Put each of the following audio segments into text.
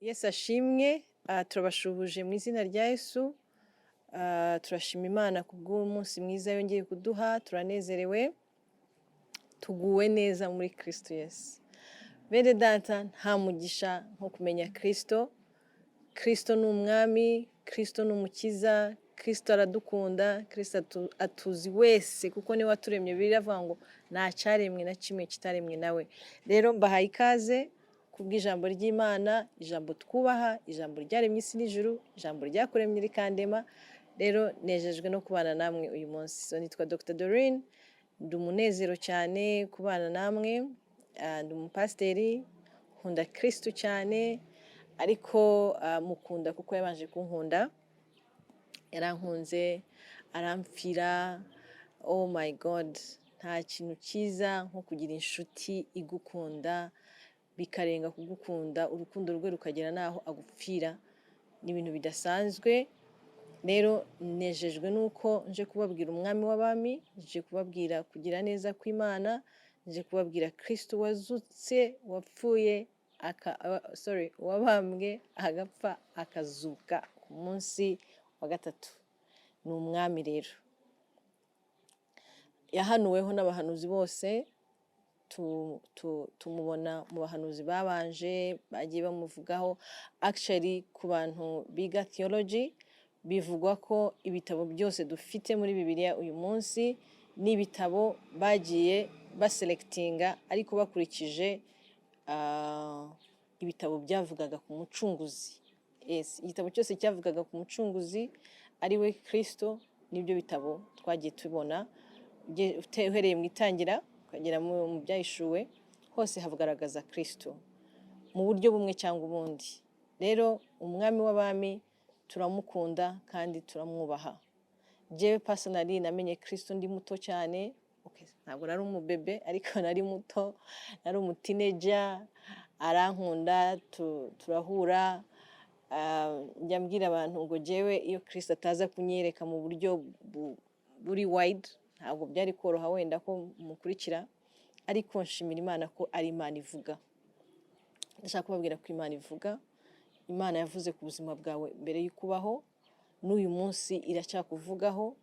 Yesu ashimwe, turabashuhuje mu izina rya Yesu, turashima Imana kubw'umunsi mwiza yongeye kuduha, turanezerewe, tuguwe neza muri Kristo Yesu. Bene data, nta mugisha nko kumenya Kristo. Kristo ni umwami, Kristo ni umukiza, Kristo aradukunda, Kristo atuzi wese kuko niwe waturemye. Bibiliya iravuga ngo nta cyaremwe na kimwe kitaremwe nawe. Rero mbahaye ikaze kubw'ijambo ry'Imana, ijambo twubaha, ijambo ryaremye isi n'ijuru, ijambo ryakuremye rikandema. Rero nejejwe no kubana namwe uyu munsi. So nitwa Dr. Doreen, ndi umunezero cyane kubana namwe, ndi umupasiteri, nkunda Kristo cyane, ariko mukunda kuko yabanje kunkunda, yarankunze, arampfira. Oh my God, nta kintu cyiza nko kugira inshuti igukunda, bikarenga kugukunda, urukundo rwe rukagera naho agupfira. Ni ibintu bidasanzwe. Rero nejejwe nuko nje kubabwira umwami w'abami, nje kubabwira kugira neza kw'Imana, nje kubabwira Kristo wazutse, wapfuye, wabambwe agapfa akazuka ku munsi wa gatatu. Ni umwami rero. Yahanuweho n'abahanuzi bose, tumubona mu bahanuzi babanje bagiye bamuvugaho. Actually ku bantu biga theology bivugwa ko ibitabo byose dufite muri Bibiliya uyu munsi ni ibitabo bagiye baselectinga ariko bakurikije ibitabo byavugaga ku mucunguzi. Yes, igitabo cyose cyavugaga ku mucunguzi ari we Kristo, nibyo bitabo twagiye tubona. Uhereye mu itangira ukagera mu byahishuwe, hose hagaragaza Kristo mu buryo bumwe cyangwa ubundi. Rero umwami w'abami turamukunda kandi turamwubaha. Jewe personally namenye Kristo ndi muto cyane. Ntabwo nari umubebe ariko nari muto, nari umutineja. Arankunda, turahura. Njya mbwira abantu ngo jewe iyo Kristo ataza kunyereka mu buryo buri wide, ntabwo byari koroha wenda ko mukurikira, ariko nshimira Imana ko ari Imana ivuga. Ndashaka kubabwira ko Imana ivuga. Imana yavuze ku buzima bwawe mbere y'ukubaho, n'uyu munsi iracyakuvugaho,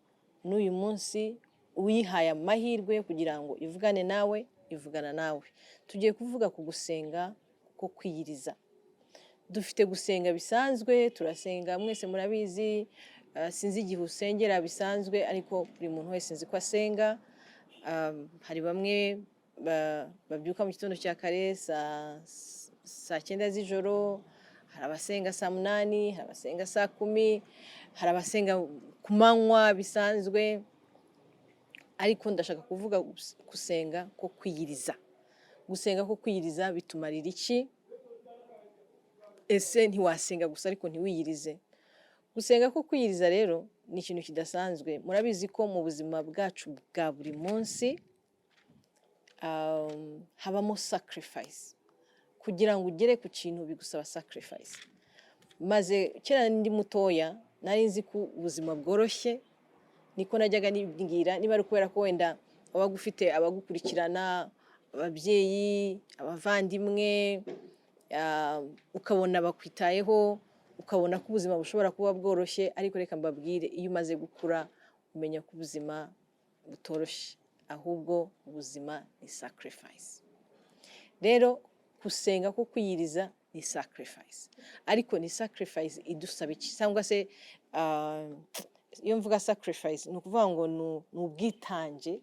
n'uyu munsi uyihaye amahirwe kugira ngo ivugane nawe, ivugana nawe. Tugiye kuvuga ku gusenga ko kwiyiriza. Dufite gusenga bisanzwe, turasenga mwese murabizi. Sinzi igihe usengera bisanzwe, ariko buri muntu wese nzi ko asenga. Hari bamwe babyuka mu gitondo cya kare saa 9 z'ijoro, hari abasenga saa 8, hari abasenga saa 10, hari abasenga ku manywa bisanzwe. Ariko ndashaka kuvuga gusenga ko kwiyiriza. Gusenga ko kwiyiriza bitumarira iki? Ese ntiwasenga gusa ariko ntiwiyirize? Gusenga ko kwiyiriza rero ni ikintu kidasanzwe. Murabizi ko mu buzima bwacu bwa buri munsi habamo sacrifice. Kugira ngo ugere ku kintu bigusaba sacrifice. Maze kera ndi mutoya nari nzi ko ubuzima bworoshye, niko najyaga nibwira, niba ari kubera ko wenda wabaga ufite abagukurikirana, ababyeyi, abavandimwe, ukabona bakwitayeho, ukabona ko ubuzima bushobora kuba bworoshye. Ariko reka mbabwire, iyo umaze gukura umenya ko ubuzima butoroshye, ahubwo ubuzima ni sacrifice. Rero gusenga ko kwiyiriza ni sacrifice, ariko ni sacrifice idusaba iki? Cyangwa se iyo mvuga sacrifice ni ukuvuga ngo ni ubwitange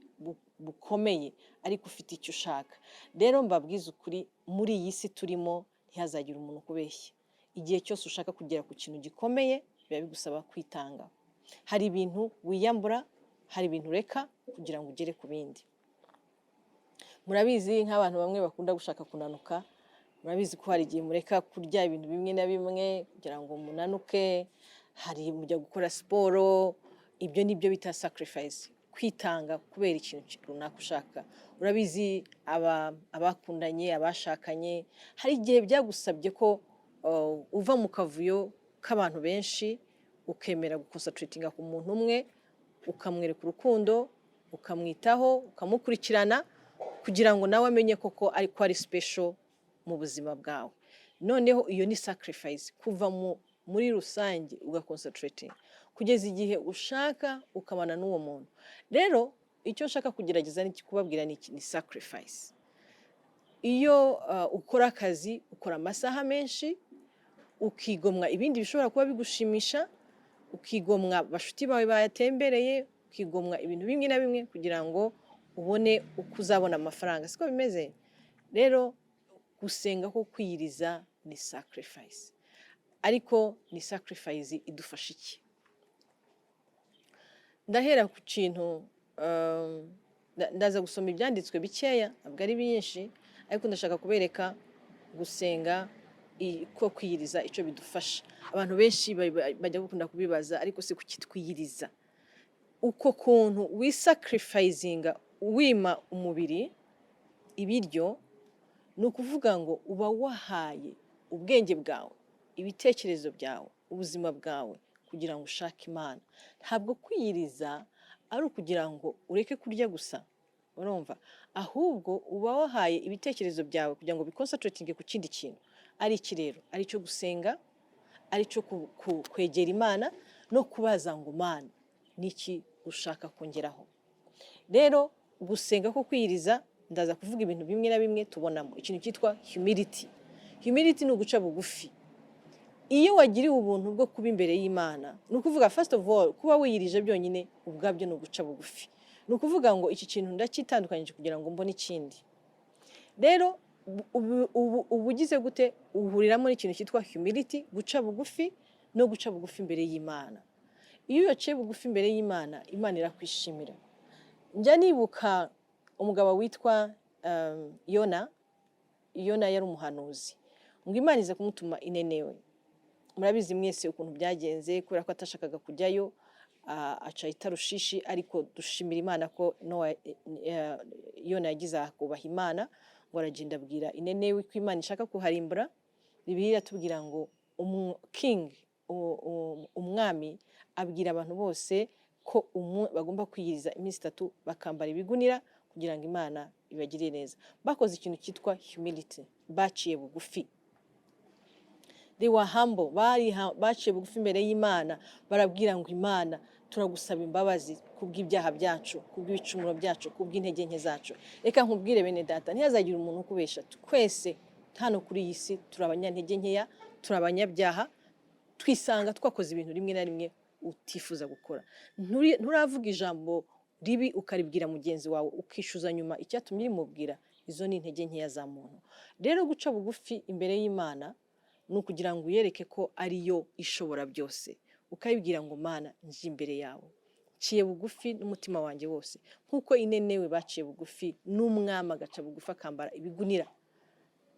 bukomeye ariko ufite icyo ushaka. Rero mbabwiza ukuri, muri iyi si turimo ntihazagira umuntu kubeshya. Igihe cyose ushaka kugera ku kintu gikomeye biba bigusaba kwitanga. Hari ibintu wiyambura, hari ibintu ureka kugira ngo ugere ku bindi. Murabizi nk'abantu bamwe bakunda gushaka kunanuka, murabizi ko hari igihe mureka kurya ibintu bimwe na bimwe kugira ngo munanuke. Hari mujya gukora siporo, ibyo nibyo bita sacrifice, kwitanga kubera ikintu runaka ushaka. Urabizi abakundanye, abashakanye, hari igihe byagusabye ko uva mu kavuyo k'abantu benshi ukemera guconcentratinga ku muntu umwe, ukamwereka urukundo, ukamwitaho, ukamukurikirana kugira ngo nawe amenye koko ari special mu buzima bwawe. noneho iyo ni sacrifice kuva muri rusange ugaconcentrating kugeza igihe ushaka ukabana n'uwo muntu. Rero icyo nshaka kugerageza ni kubabwira ni sacrifice. Iyo ukora akazi ukora amasaha menshi, ukigomwa ibindi bishobora kuba bigushimisha, ukigomwa bashuti bawe bayatembereye, ukigomwa ibintu bimwe na bimwe kugira ngo ubone uko uzabona amafaranga. Siko bimeze? Rero gusenga ko kwiyiriza ni sacrifice, ariko ni sacrifice idufasha iki? Ndahera ku kintu ndaza gusoma ibyanditswe bikeya, ntabwo ari byinshi, ariko ndashaka kubereka gusenga ko kwiyiriza icyo bidufasha. Abantu benshi bajya gukunda kubibaza, ariko si kuki twiyiriza? Uko kuntu wisacrificinga wima umubiri ibiryo, ni ukuvuga ngo uba wahaye ubwenge bwawe, ibitekerezo byawe, ubuzima bwawe kugira ngo ushake Imana. Ntabwo kwiyiriza ari ukugira ngo ureke kurya gusa, urumva? Ahubwo uba wahaye ibitekerezo byawe kugira ngo biconcentrating ku kindi kintu. Ari iki rero? Ari cyo gusenga, ari cyo kwegera Imana no kubaza ngo Mana niki ushaka kongeraho. Rero gusenga ko kwiyiriza, ndaza kuvuga ibintu bimwe na bimwe tubonamo ikintu cyitwa humility. Humility ni uguca bugufi. Iyo wagiriwe ubuntu bwo kuba imbere y'Imana, ni ukuvuga first of all kuba wiyirije byonyine ubwabyo ni uguca bugufi. Ni ukuvuga ngo iki kintu ndacyitandukanyije kugira ngo mbone ikindi. Rero ubugize gute? Uhuriramo n'ikintu cyitwa humility, guca bugufi no guca bugufi imbere y'Imana. Iyo yaciye bugufi imbere y'Imana, Imana irakwishimira. Njya nibuka umugabo witwa Yona. Yona yari umuhanuzi. Ngo Imana iza kumutuma i Ninewe. Murabizi mwese ukuntu byagenze, kubera ko atashakaga kujyayo aca i Tarushishi, ariko dushimira Imana ko Yona yagize akubaha Imana, ngo aragenda abwira i Ninewe ko Imana ishaka kuharimbura. Bibiliya iratubwira ngo umwami abwira abantu bose ko bagomba kwiyiriza iminsi 3 bakambara ibigunira kugira ngo Imana ibagirire neza. Bakoze ikintu cyitwa humility, baciye bugufi. They were humble, baciye bugufi imbere y'Imana, barabwira ngo Imana turagusaba imbabazi kubw'ibyaha byacu, kubw'ibicumuro byacu, kubw'intege nke zacu. Reka nkubwire bene data, ntihazagira umuntu ukubesha. Twese hano kuri iyi si turabanyantege nkeya, turabanyabyaha, twisanga twakoze ibintu rimwe na rimwe utifuza gukora. Nturavuga ijambo ribi ukaribwira mugenzi wawe ukishuza nyuma icyatumye rimubwira. Izo ni intege nkeya za muntu. Rero guca bugufi imbere y'Imana ni ukugira ngo uyereke ko ariyo ishobora byose. Ukayibwira ngo Mana nje imbere yawe, ciye bugufi n'umutima wanjye wose, nkuko i Ninewe baciye bugufi n'umwami agaca bugufi akambara ibigunira.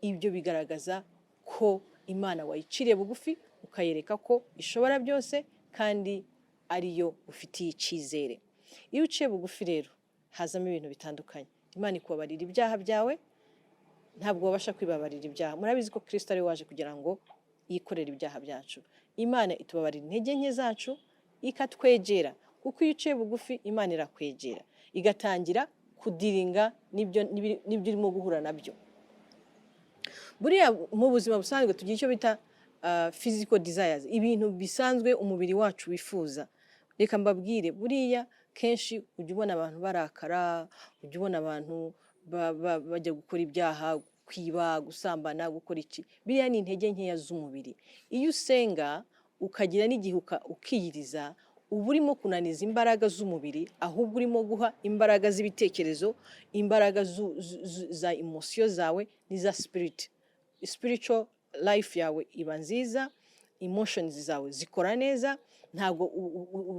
Ibyo bigaragaza ko Imana wayiciriye bugufi, ukayereka ko ishobora byose kandi ariyo ufitiye icyizere. Iyo uciye bugufi rero hazamo ibintu bitandukanye. Imana ikubabarira ibyaha byawe, ntabwo wabasha kwibabarira ibyaha. Murabizi ko Kristo ari waje kugira ngo yikorere ibyaha byacu. Imana itubabarira intege nke zacu, ikatwegera, kuko iyo uciye bugufi Imana irakwegera, igatangira kudiringa n'ibyo urimo guhura nabyo. Buriya mu buzima busanzwe tugira icyo bita physical desires, ibintu bisanzwe umubiri wacu wifuza. Reka mbabwire, buriya kenshi ujya ubona abantu barakara, ujya ubona abantu bajya gukora ibyaha, kwiba, gusambana, gukora iki. Biriya ni intege nkeya z'umubiri. Iyo usenga ukagira n'igihe ukiyiriza, uba urimo kunaniza imbaraga z'umubiri, ahubwo urimo guha imbaraga z'ibitekerezo, imbaraga za emotion zawe n'iza spiritual life yawe iba nziza, emotions zawe zikora neza. Ntabwo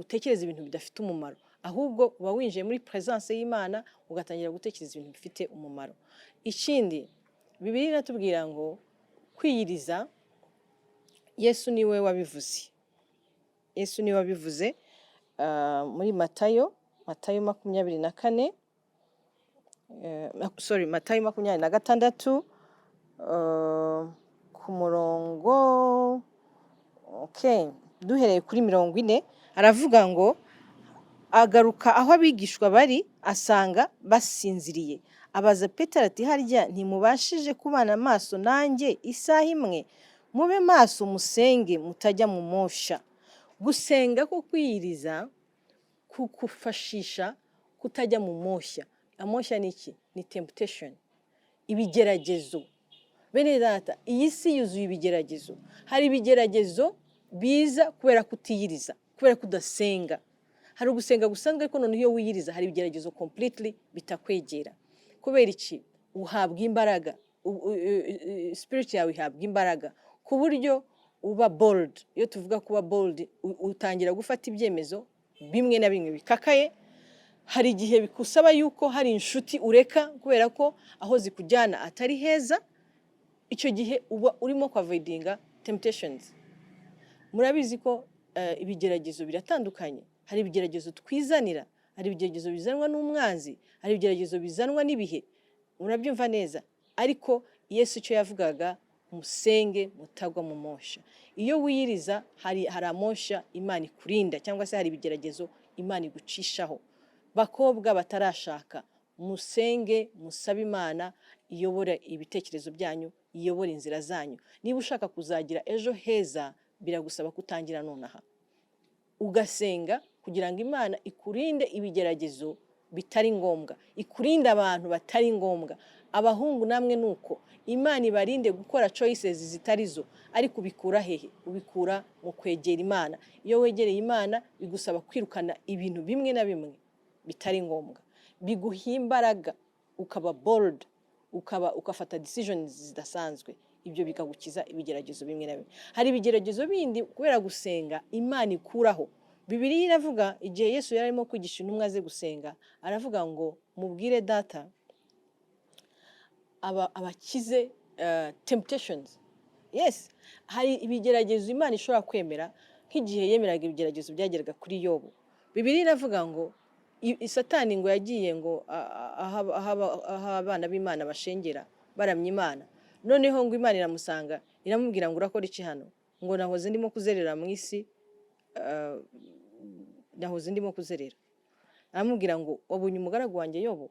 utekereza ibintu bidafite umumaro, ahubwo uba winjiye muri presence y'Imana ugatangira gutekereza ibintu bifite umumaro. Ikindi Bibiliya iratubwira ngo kwiyiriza, Yesu niwe wabivuze. Yesu niwe wabivuze muri Matayo 24, Matayo 26 ku murongo duhereye kuri 40, aravuga ngo agaruka aho abigishwa bari asanga basinziriye, abaza Petero ati harya ntimubashije kubana amaso nanjye isaha imwe? Mube maso musenge mutajya mu mosha. Gusenga ko kwiyiriza kukufashisha kutajya mu moshya. Amoshya ni iki? Ni temptation, ibigeragezo. Bene data, iyi si yuzuye ibigeragezo. Hari ibigeragezo biza kubera kutiyiriza, kubera kudasenga. Hari ugusenga gusanzwe ko noneho iyo wiyiriza hari ibigeragezo completely bitakwegera. Kubera iki? Uhabwa imbaraga, spirit yawe ihabwa imbaraga ku buryo uba bold. Iyo tuvuga kuba bold, utangira gufata ibyemezo bimwe na bimwe bikakaye. Hari igihe bikusaba yuko hari inshuti ureka kubera ko aho zikujyana atari heza. Icyo gihe uba urimo avoidinga temptations. Murabizi ko ibigeragezo biratandukanye. Hari ibigeragezo twizanira, hari ibigeragezo bizanwa n'umwanzi, hari ibigeragezo bizanwa n'ibihe. Murabyumva neza. Ariko Yesu icyo yavugaga, musenge mutagwa mu mosha. Iyo wiyiriza hari amosha Imana ikurinda, cyangwa se hari ibigeragezo Imana igucishaho. Bakobwa batarashaka, musenge musabe Imana iyobora ibitekerezo byanyu, iyobora inzira zanyu. Niba ushaka kuzagira ejo heza, biragusaba kutangira nonaha ugasenga kugira ngo Imana ikurinde ibigeragezo bitari ngombwa, ikurinde abantu batari ngombwa. Abahungu namwe nuko Imana ibarinde gukora choices zitari zo. Ariko ubikura hehe? Ubikura mu kwegera Imana. Iyo wegereye Imana bigusaba kwirukana ibintu bimwe na bimwe bitari ngombwa, biguha imbaraga, ukaba bold, ukafata decisions zidasanzwe. Ibyo bikagukiza ibigeragezo bimwe na bimwe. Hari ibigeragezo bindi kubera gusenga Imana ikuraho. Bibiliya iravuga igihe Yesu yari arimo kwigisha intumwa ze gusenga, aravuga ngo mubwire data abakize temptations. Yes, hari ibigeragezo Imana ishobora kwemera, nk'igihe yemeraga ibigeragezo byageraga kuri Yobu. Bibiliya iravuga ngo Satani ngo yagiye ngo aha abana b'Imana bashengera baramya Imana. Noneho ngo Imana iramusanga iramubwira ngo urakora iki hano? Ngo nahoze ndimo kuzerera mu isi, nahoze ndimo kuzerera. Aramubwira ngo wabonye umugaragu wanjye Yobu?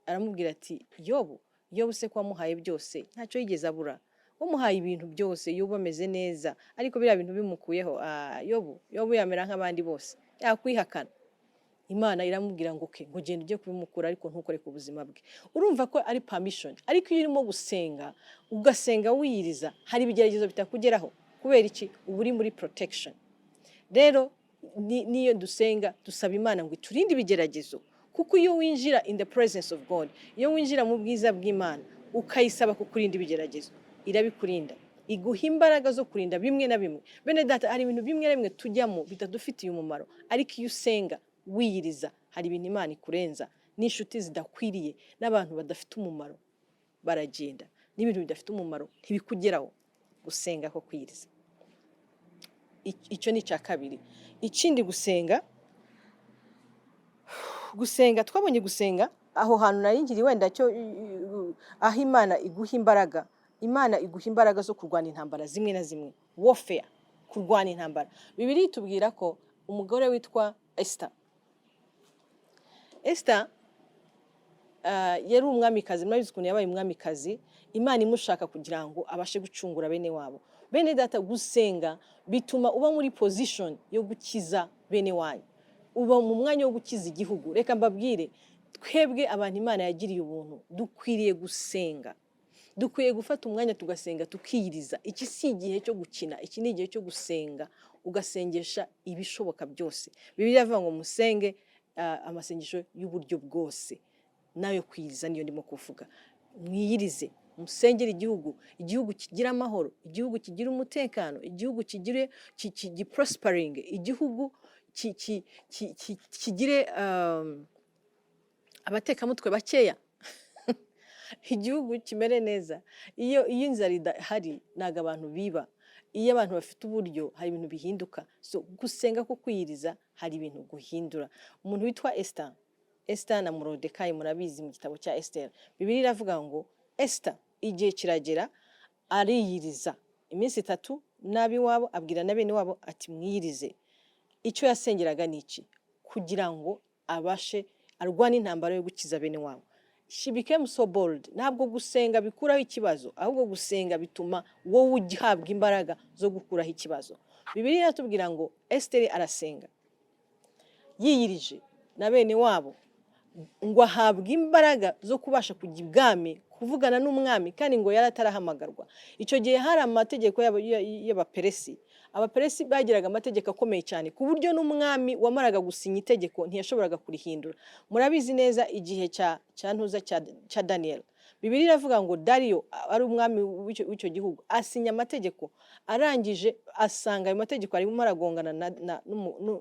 Aramubwira ati Yobu se ko wamuhaye byose ntacyo yigeze abura. Wamuhaye ibintu byose, Yobu ameze neza, ariko biriya bintu bimukuyeho. Yobu yamera nk'abandi bose, yakwihakana. Imana iramubwira ngo ngo genda ujye kubimukura, ariko ntukore ku buzima bwe. Urumva ko ari permission. Ariko iyo urimo gusenga, ugasenga wiyiriza, hari ibigeragezo bitakugeraho. Kubera iki? Uba uri muri protection. Rero niyo dusenga dusaba Imana ngo iturinde ibigeragezo, kuko iyo winjira in the presence of God, iyo winjira mu bwiza bw'Imana ukayisaba kukurinda ibigeragezo, irabikurinda, iguha imbaraga zo kurinda bimwe na bimwe. Bene data, hari ibintu bimwe na bimwe tujyamo bitadufitiye umumaro, ariko iyo usenga wiyiriza hari ibintu Imana ikurenza. N'inshuti zidakwiriye n'abantu badafite umumaro baragenda, n'ibintu bidafite umumaro ntibikugeraho. Gusenga ko kwiyiriza, icyo ni cya kabiri. Ikindi gusenga twabonye gusenga aho hantu naringiri wenda cyo aho Imana iguha imbaraga. Imana iguha imbaraga zo kurwana intambara zimwe na zimwe, warfare, kurwana intambara. Bibiliya itubwira ko umugore witwa Esther yari umwamikazi. Murabizi ukuntu yabaye umwamikazi, Imana imushaka kugira ngo abashe gucungura bene wabo. Bene data, gusenga bituma uba muri position yo gukiza bene wanyu, uba mu mwanya wo gukiza igihugu. Reka mbabwire, twebwe abantu Imana yagiriye ubuntu dukwiriye gusenga, dukwiye gufata umwanya tugasenga, tukiyiriza. Iki si igihe cyo gukina, iki ni igihe cyo gusenga, ugasengesha ibishoboka byose. Bibiliya ivuga ngo musenge amasengesho y'uburyo bwose. Nayo kwiyiriza niyo ndimo kuvuga. Mwiyirize, musengere igihugu kigira amahoro, igihugu kigira umutekano, igihugu kigire prospering, igihugu kigire abatekamutwe bakeya, igihugu kimere neza. Iyo inzara idahari ntago abantu biba. Iyo abantu bafite uburyo hari ibintu bihinduka. So gusenga ko kwiyiriza hari ibintu guhindura. Umuntu witwa Esther na Morodekayi, murabizi mu gitabo cya Esther, Bibiliya iravuga ngo Esther igihe kiragera ariyiriza iminsi 3 n'abiwabo, abwira na bene wabo ati mwiyirize. Icyo yasengeraga ni iki? Kugira ngo abashe arwane intambara yo gukiza bene wabo. she became so bold. Ntabwo gusenga bikuraho ikibazo, ahubwo gusenga bituma wowe ugihabwa imbaraga zo gukuraho ikibazo. Bibiliya iratubwira ngo Esiteri arasenga yiyirije na bene wabo ngo ahabwe imbaraga zo kubasha kujya ibwami kuvugana n'umwami, kandi ngo yari atarahamagarwa. Icyo gihe hari amategeko y'abaperesi. Abaperesi bagiraga amategeko akomeye cyane ku buryo n'umwami wamaraga gusinya itegeko ntiyashoboraga kurihindura. Murabizi neza igihe cya Daniel, Bibiliya iravuga ngo Dariyo ari umwami w'icyo gihugu asinya amategeko, arangije asanga ayo mategeko arimo aragongana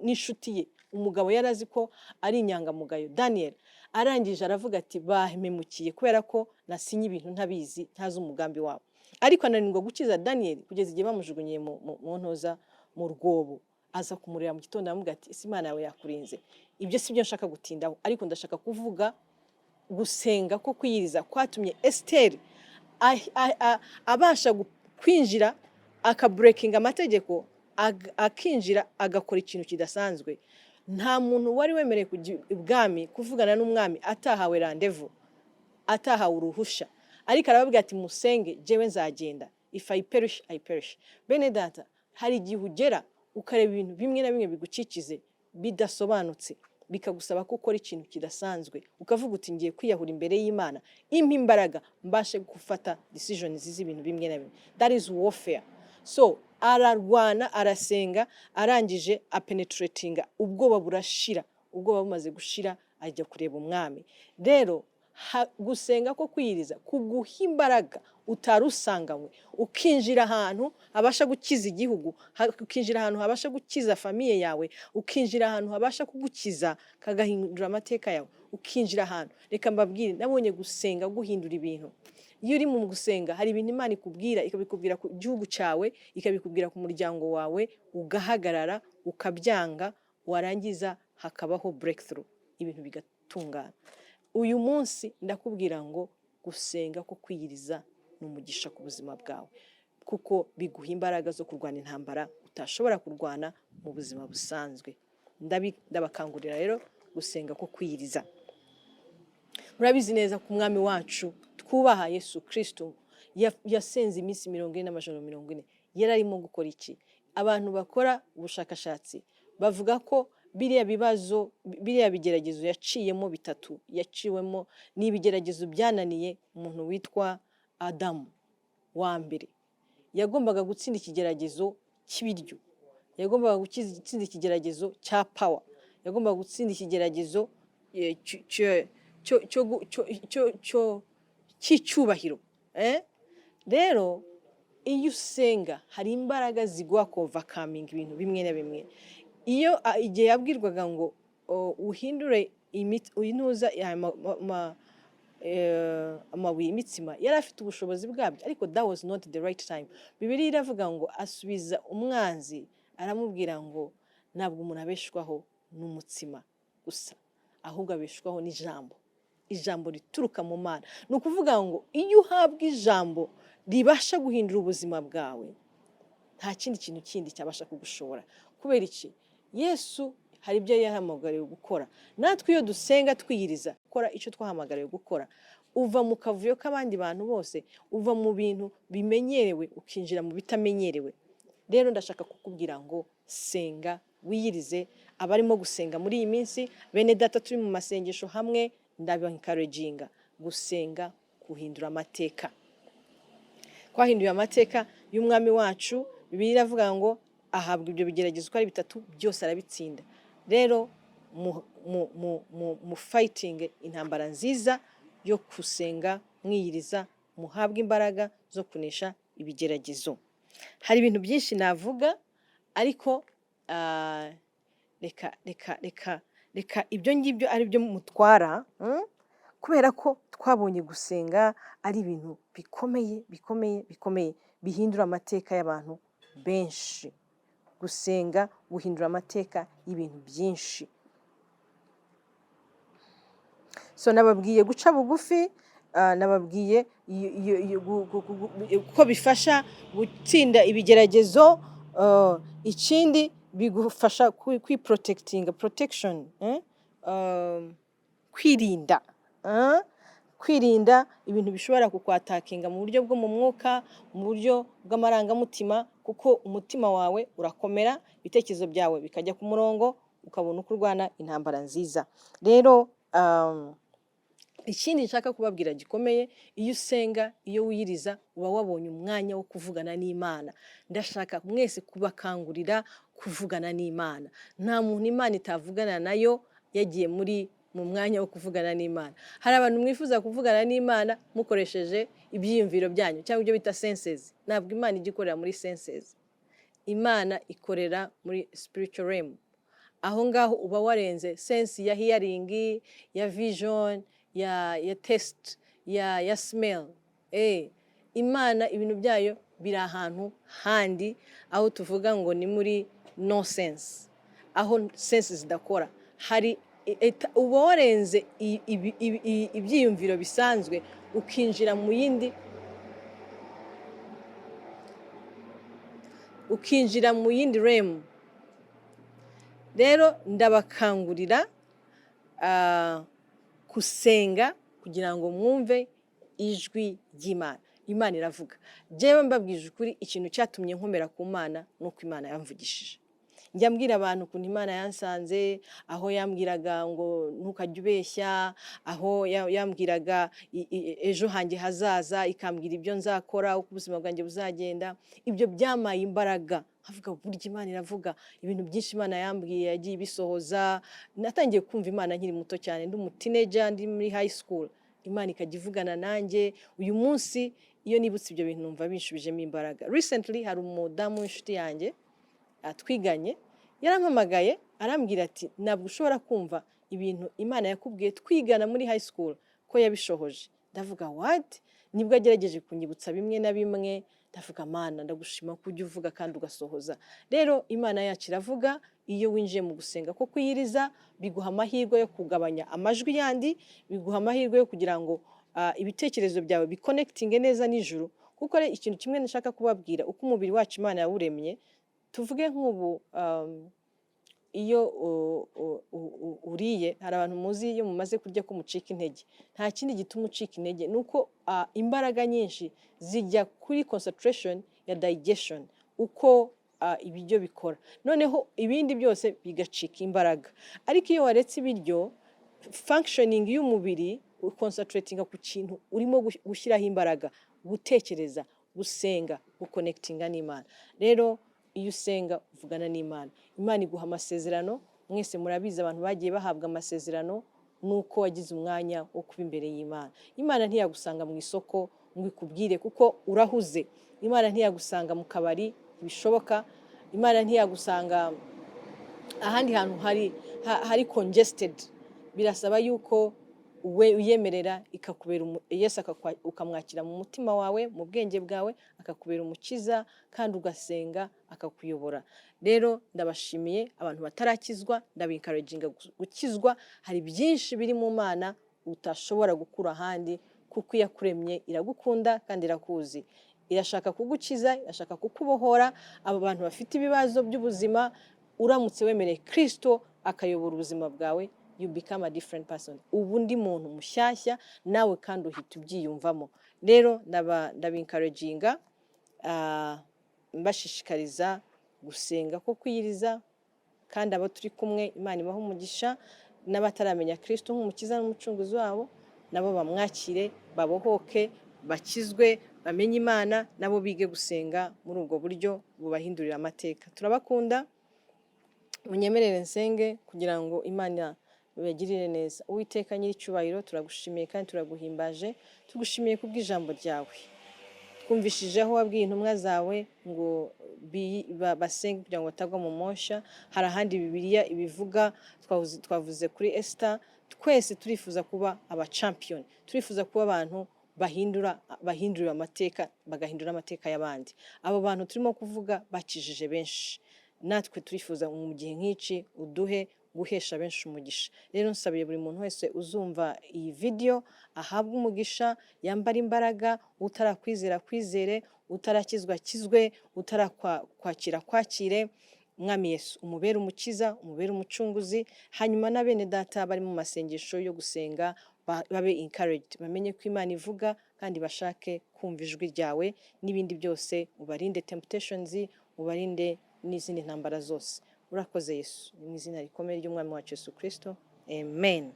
n'inshuti ye. Umugabo yari azi ko ari inyangamugayo Daniel, arangije aravuga ati bahememukiye kubera ko nasinye ibintu ntabizi, ntazi umugambi wabo. Ariko ananirwa gukiza Daniel kugeza igihe bamujugunyiye mu rwobo. Aza kumurira mu gitondo aramubwira ati ese Imana yawe yakurinze. Ibyo si byo nshaka gutindaho, ariko ndashaka kuvuga gusenga ko kwiyiriza kwatumye Esiteri abasha kwinjira akaburekinga amategeko, akinjira agakora ikintu kidasanzwe. Nta muntu wari wemereye kujya ibwami kuvugana n'umwami atahawe randevu, atahawe uruhusha. Ariko arababwira ati musenge jewe nzagenda, if I perish I perish. Bene data, hari igihe ugera ukareba ibintu bimwe na bimwe bigucikize bidasobanutse, bikagusaba ko ukora ikintu kidasanzwe, ukavuga uti ngiye kwiyahura imbere y'Imana, impa imbaraga mbashe gufata decisions z'ibintu bimwe na bimwe. That is warfare. So ararwana, arasenga, arangije apenetratinga, ubwoba burashira. Ubwoba bumaze gushira ajya kureba umwami. Rero gusenga ko kwiyiriza kuguha imbaraga utarusanganywe, ukinjira ahantu habasha gukiza igihugu, ukinjira ahantu habasha gukiza famiye yawe, ukinjira ahantu habasha kugukiza kagahindura amateka yawe, ukinjira ahantu. Reka mbabwire, nabonye gusenga guhindura ibintu. Iyo uri mu gusenga hari ibintu Imana ikubwira, ikabikubwira ku gihugu cyawe, ikabikubwira ku muryango wawe, ugahagarara ukabyanga, warangiza hakabaho breakthrough, ibintu bigatungana. Uyu munsi ndakubwira ngo gusenga ko kwiyiriza ni umugisha ku buzima bwawe, kuko biguha imbaraga zo kurwana intambara utashobora kurwana mu buzima busanzwe. Ndabakangurira rero gusenga ko kwiyiriza. Murabizi neza ku mwami wacu twubaha Yesu Kristo yasenze iminsi 40 n'amajoro 40. Yari arimo gukora iki? Abantu bakora ubushakashatsi bavuga ko biriya bibazo, biriya bigeragezo yaciyemo bitatu, yaciwemo n'ibigeragezo byananiye umuntu witwa Adamu wa mbere. Yagombaga gutsinda ikigeragezo cy'ibiryo, yagombaga gutsinda ikigeragezo cya power, yagombaga gutsinda ikigeragezo cy'icyubahiro. Rero iyo usenga hari imbaraga ziguha overcoming ibintu bimwe na bimwe. Iyo igihe yabwirwaga ngo uhindure intuza amabuye imitsima, yari afite ubushobozi bwabyo, ariko that was not the right time. Bibiliya iravuga ngo asubiza umwanzi, aramubwira ngo ntabwo umuntu abeshwaho n'umutsima gusa, ahubwo abeshwaho n'ijambo. Ijambo rituruka mu Mana. Ni ukuvuga ngo iyo uhabwa ijambo ribasha guhindura ubuzima bwawe, nta kindi kintu kindi cyabasha kugushobora. Kubera iki? Yesu hari ibyo yahamagariwe gukora. Natwe iyo dusenga twiyiriza gukora icyo twahamagariwe gukora, uva mu kavuyo k'abandi bantu bose, uva mu bintu bimenyerewe ukinjira mu bitamenyerewe. Rero ndashaka kukubwira ngo senga, wiyirize. Abarimo gusenga muri iyi minsi, bene data turi mu masengesho hamwe, ndabankarejinga gusenga guhindura amateka. Kwahinduye amateka y'umwami wacu, Bibiliya iravuga ngo ahabwa ibyo bigeragezo uko ari bitatu byose arabitsinda. Rero mu fighting intambara nziza yo gusenga mwiyiriza, muhabwe imbaraga zo kunesha ibigeragezo. Hari ibintu byinshi navuga, ariko reka ibyo ngibyo ari byo mutwara, kubera ko twabonye gusenga ari ibintu bikomeye bihindura amateka y'abantu benshi. Gusenga guhindura amateka y'ibintu byinshi. So nababwiye guca bugufi, nababwiye ko bifasha gutsinda ibigeragezo. Ikindi bigufasha protection, kwirinda. kwirinda ibintu bishobora kukwatakinga mu buryo bwo mu mwuka, mu buryo bw'amarangamutima, kuko umutima wawe urakomera, ibitekerezo byawe bikajya ku murongo, ukabona uko urwana intambara nziza. Rero ikindi nshaka kubabwira gikomeye, iyo usenga, iyo wiyiriza, uba wabonye umwanya wo kuvugana n'Imana. Ndashaka mwese kubakangurira kuvugana n'Imana. Nta muntu Imana itavugana nayo yagiye mu mwanya wo kuvugana n'Imana. Hari abantu mwifuza kuvugana n'Imana mukoresheje ibyiyumviro byanyu cyangwa ibyo bita senses. Ntabwo Imana ijya ikorera muri senses. Imana ikorera muri spiritual realm. Aho ngaho uba warenze sense ya hearing, ya vision, ya taste, ya smell. Imana ibintu byayo biri ahantu handi, aho tuvuga ngo ni muri no sense, aho sense zidakora. Hari uba warenze ibyiyumviro bisanzwe, ukinjira mu yindi realm. Rero ndabakangurira gusenga kugira ngo mwumve ijwi ry'Imana. Imana iravuga. Jewe mbabwije ukuri, ikintu cyatumye nkomera ku Mana nuko Imana yamvugishije. Njya mbwira abantu ukuntu Imana yansanze, aho yambwiraga ngo ntukajye ubeshya, aho yambwiraga ejo hanjye hazaza, ikambwira ibyo nzakora, uko ubuzima bwanjye buzagenda. Ibyo byamaye imbaraga. Havuga burya Imana iravuga, ibintu byinshi Imana yambwiye yagiye ibisohoza. Natangiye kumva Imana nkiri muto cyane, ndi umutineja, ndi muri high school. Imana ikajya ivugana nanjye. Uyu munsi iyo nibutse ibyo bintu numva binshubijemo imbaraga. Recently hari umudamu w'inshuti yanjye twiganye, yarampamagaye arambwira ati ntabwo ushobora kumva ibintu Imana yakubwiye twigana muri high school ko yabishohoje. Ndavuga what? Nibwo agerageje kunyibutsa bimwe na bimwe. Ndavuga Mana, ndagushima ko ujya uvuga kandi ugasohoza. Rero Imana yacu iravuga. Iyo winjiye mu gusenga ko kwiyiriza, biguha amahirwe yo kugabanya amajwi yandi, biguha amahirwe yo kugira ngo ibitekerezo byawe biconnectinge neza n'ijuru. Kuko ikintu kimwe nashaka kubabwira, uko umubiri wacu Imana yawuremye, tuvuge nk'ubu iyo uriye, hari abantu muzi iyo mumaze kurya ko mucika intege. Nta kindi gituma ucika intege, nuko imbaraga nyinshi zijya kuri concentration ya digestion, uko ibiryo bikora. Noneho ibindi byose bigacika imbaraga. Ariko iyo waretse ibiryo, functioning y'umubiri, concentrating ku kintu urimo gushyiraho imbaraga, gutekereza, gusenga, guconnectinga n'Imana. Rero iyo usenga uvugana n'Imana. Imana iguha amasezerano. Mwese murabizi abantu bagiye bahabwa amasezerano nuko wagize umwanya wo kuba imbere y'Imana. Imana ntiyagusanga mu isoko ngo ikubwire kuko urahuze. Imana ntiyagusanga mu kabari, bishoboka. Imana ntiyagusanga ahandi hantu hari congested. Birasaba yuko we uyemerera ikakubera Yesu ukamwakira mu mutima wawe, mu bwenge bwawe, akakubera umukiza, kandi ugasenga akakuyobora. Rero ndabashimiye abantu batarakizwa, ndabincouraginga gukizwa. Hari byinshi biri mu Mana utashobora gukura ahandi, kuko iyakuremye iragukunda kandi irakuzi. Irashaka kugukiza, irashaka kukubohora. Abo bantu bafite ibibazo by'ubuzima, uramutse wemereye Kristo akayobora ubuzima bwawe, you become a different person. Ubu ndi muntu mushyashya nawe kandi uhita ubyiyumvamo. Rero ndabincouraginga, mbashishikariza gusenga ko kwiyiriza, kandi abo turi kumwe Imana ibaha umugisha. N'abataramenya Kristo nk'umukiza n'umucunguzi wabo, nabo bamwakire, babohoke, bakizwe, bamenye Imana, nabo bige gusenga muri ubwo buryo bubahindurira amateka. Turabakunda. Munyemerere nsenge kugira ngo Imana ubagirire neza. Uwiteka nyiricyubahiro, turagushimiye kandi turaguhimbaje. Tugushimiye kubw'ijambo ryawe. Twumvishije aho wabwiye intumwa zawe ngo basenge kugira ngo batagwa mu mosha. Hari ahandi Bibiliya ibivuga, twavuze kuri Esther. Twese turifuza kuba abachampion, turifuza kuba abantu bahindura amateka, bagahindura amateka y'abandi. Abo bantu turimo kuvuga bakijije benshi. Natwe turifuza mu gihe nk'iki uduhe guhesha benshi umugisha. Rero nsabiye buri muntu wese uzumva iyi video ahabwa umugisha, yambara imbaraga, utarakwizera kwizere, utarakizwa akizwe, utarakwakira kwakire. Mwami Yesu umubere umukiza, umubere umucunguzi. Hanyuma na bene data bari mu masengesho yo gusenga babe encouraged, bamenye ko Imana ivuga kandi bashake kumva ijwi ryawe, n'ibindi byose ubarinde temptations, ubarinde n'izindi ntambara zose. Urakoze Yesu, mu izina rikomeye ry'umwami wacu Yesu Kristo, amen.